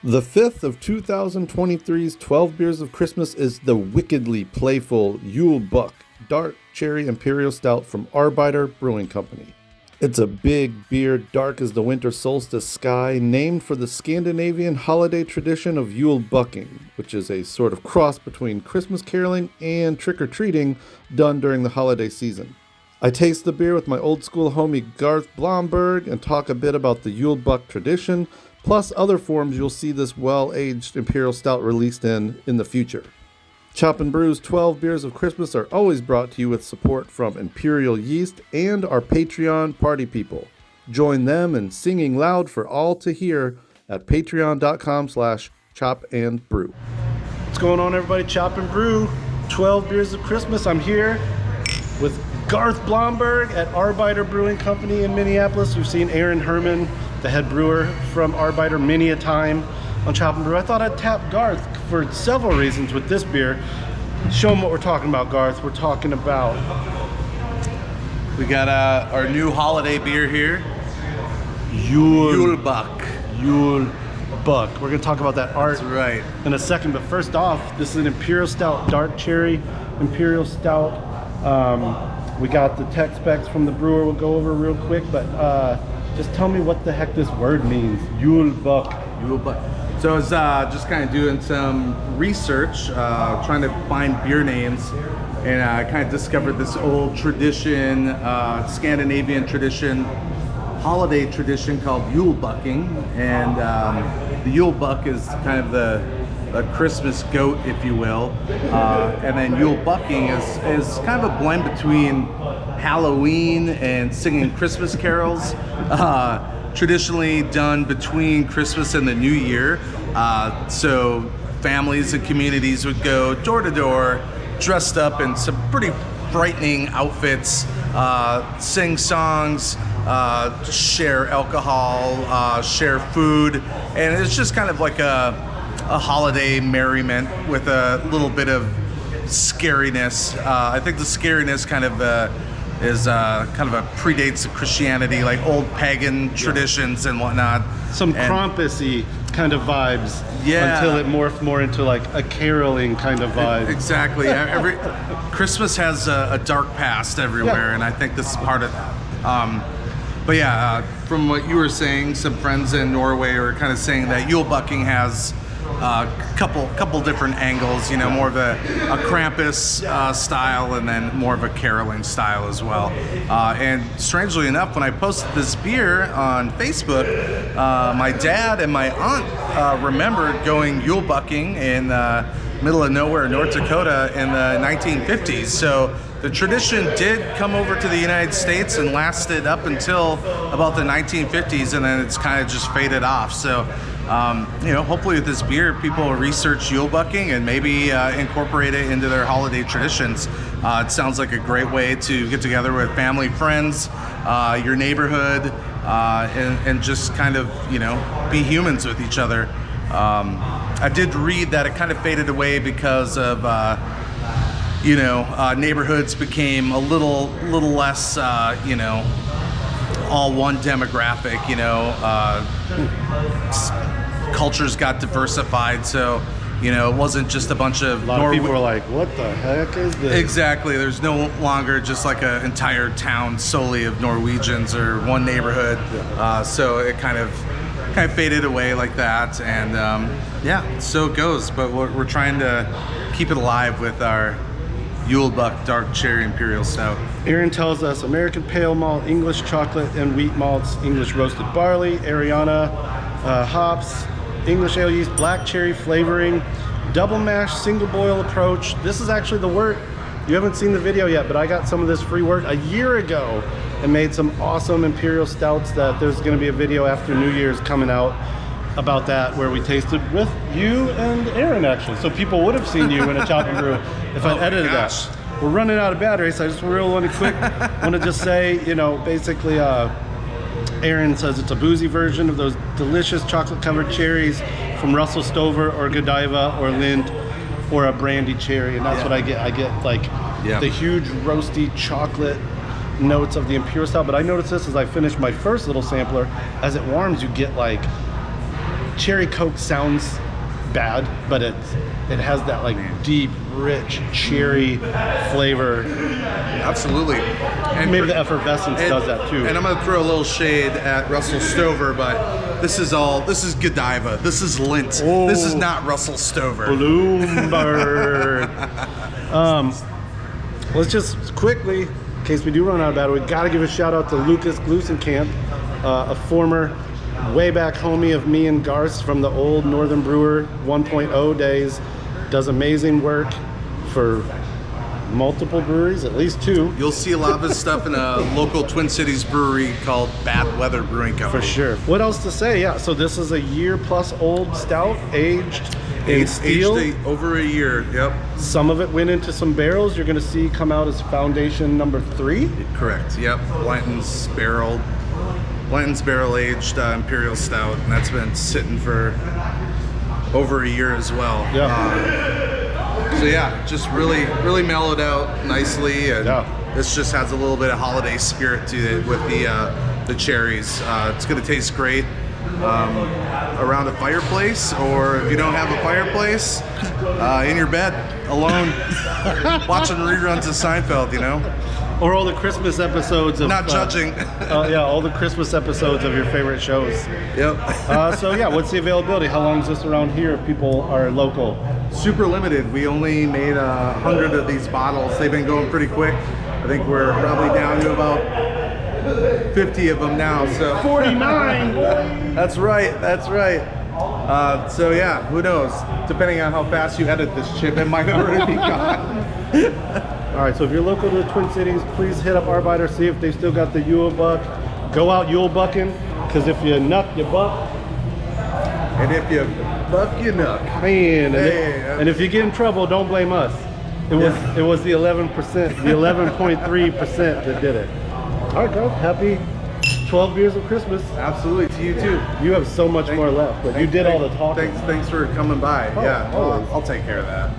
The fifth of 2023's 12 Beers of Christmas is the wickedly playful Julebukk Dark Cherry Imperial Stout from Arbeiter Brewing Company. It's a big beer, dark as the winter solstice sky, named for the Scandinavian holiday tradition of Julebukking, which is a sort of cross between Christmas caroling and trick-or-treating done during the holiday season. I taste the beer with my old school homie Garth Blomberg and talk a bit about the Julebukk tradition, plus other forms you'll see this well-aged Imperial Stout released in the future. Chop and Brew's 12 Beers of Christmas are always brought to you with support from Imperial Yeast and our Patreon party people. Join them in singing loud for all to hear at patreon.com/chopandbrew. What's going on, everybody? Chop and Brew, 12 Beers of Christmas. I'm here with Garth Blomberg at Arbeiter Brewing Company in Minneapolis. You've seen Aaron Herman, the head brewer from Arbeiter, many a time on Chop and Brew. I thought I'd tap Garth for several reasons with this beer. Show them what we're talking about, Garth. We're talking about... We got our new holiday beer here. Julebukk. Julebukk. We're going to talk about that art in a second. But first off, this is an Imperial Stout, dark cherry Imperial Stout. We got the tech specs from the brewer we'll go over real quick. But just tell me what the heck this word means. Julebukk. Julebukk. So I was just kind of doing some research, trying to find beer names, and I kind of discovered this old tradition, Scandinavian tradition, holiday tradition called Julebukking, and the Julebukk is kind of the Christmas goat, if you will, and then Julebukking is kind of a blend between Halloween and singing Christmas carols. Traditionally done between Christmas and the New Year. So families and communities would go door to door, dressed up in some pretty frightening outfits, sing songs, share alcohol, share food, and it's just kind of like a holiday merriment with a little bit of scariness. I think the scariness kind of predates Christianity, like old pagan traditions and whatnot. Some Krampus-y kind of vibes, until it morphed more into like a caroling kind of vibe. Exactly. Every Christmas has a dark past everywhere, and I think this is part of that. But yeah, from what you were saying, some friends in Norway were kind of saying that Julebukking has a couple different angles, you know, more of a Krampus style, and then more of a caroling style as well. And strangely enough, when I posted this beer on Facebook, my dad and my aunt remembered going Julebukking in the middle of nowhere, North Dakota, in the 1950s. So the tradition did come over to the United States and lasted up until about the 1950s, and then it's kind of just faded off. So you know, hopefully with this beer, people will research Julebukking and maybe incorporate it into their holiday traditions. It sounds like a great way to get together with family, friends, your neighborhood, and just kind of, you know, be humans with each other. I did read that it kind of faded away because of, you know, neighborhoods became a little less, you know, all one demographic, you know, cultures got diversified, so, you know, it wasn't just a bunch of... A lot of people were like, what the heck is this? Exactly. There's no longer just like an entire town solely of Norwegians or one neighborhood. So it kind of faded away like that, and yeah, so it goes. But we're trying to keep it alive with our Julebukk Dark Cherry Imperial Stout. Aaron tells us American pale malt, English chocolate and wheat malts, English roasted barley, Ariana hops, English ale yeast, black cherry flavoring, double mash, single boil approach. This is actually the work. You haven't seen the video yet, but I got some of this free work a year ago and made some awesome Imperial Stouts that there's going to be a video after New Year's coming out about that, where we tasted with you and Aaron, actually. So people would have seen you in a Chop and Brew if I'd edited that. We're running out of battery, so I just really want to just say, you know, basically, Aaron says it's a boozy version of those delicious chocolate-covered cherries from Russell Stover or Godiva or Lind or a brandy cherry, and that's what I get. I get like the huge roasty chocolate notes of the Imperial Stout. But I noticed this as I finished my first little sampler. As it warms, you get like cherry Coke sounds bad, but it has that like deep, rich cherry flavor. Absolutely. And maybe the effervescence does that too. And I'm gonna throw a little shade at Russell Stover, but this is Godiva. This is Lint. Oh. This is not Russell Stover. Blomberg. Let's just quickly, in case we do run out of battery, we got to give a shout out to Lucas Glusenkamp, a former way back homie of me and Garth from the old Northern Brewer 1.0 days. Does amazing work for multiple breweries, at least 2. You'll see a lot of his stuff in a local Twin Cities brewery called Bad Weather Brewing Company. For sure. What else to say? Yeah, so this is a year-plus old stout, aged in steel. Aged over a year, yep. Some of it went into some barrels. You're going to see come out as foundation number 3. Correct, yep. Blanton's barrel aged Imperial Stout, and that's been sitting for over a year as well. Yeah. So yeah, just really mellowed out nicely, and Yeah. this just has a little bit of holiday spirit to it with the cherries. It's going to taste great around a fireplace, or if you don't have a fireplace, in your bed alone watching reruns of Seinfeld, you know. Or all the Christmas episodes of... Not judging. Yeah, all the Christmas episodes of your favorite shows. Yep. So yeah, what's the availability? How long is this around here if people are local? Super limited. We only made 100 of these bottles. They've been going pretty quick. I think we're probably down to about 50 of them now. So 49! That's right. So yeah, who knows? Depending on how fast you edit this chip, it might already be gone. All right, so if you're local to the Twin Cities, please hit up Arbeiter, see if they still got the Julebukk. Go out Julebukking, because if you nuck, you buck. And if you buck, you nuck. Man, and if you get in trouble, don't blame us. It was the 11%, the 11.3% that did it. All right, guys, happy 12 beers of Christmas. Absolutely, to you too. You have so much more left, but you did all the talking. Thanks for coming by. Oh, yeah, always. I'll take care of that.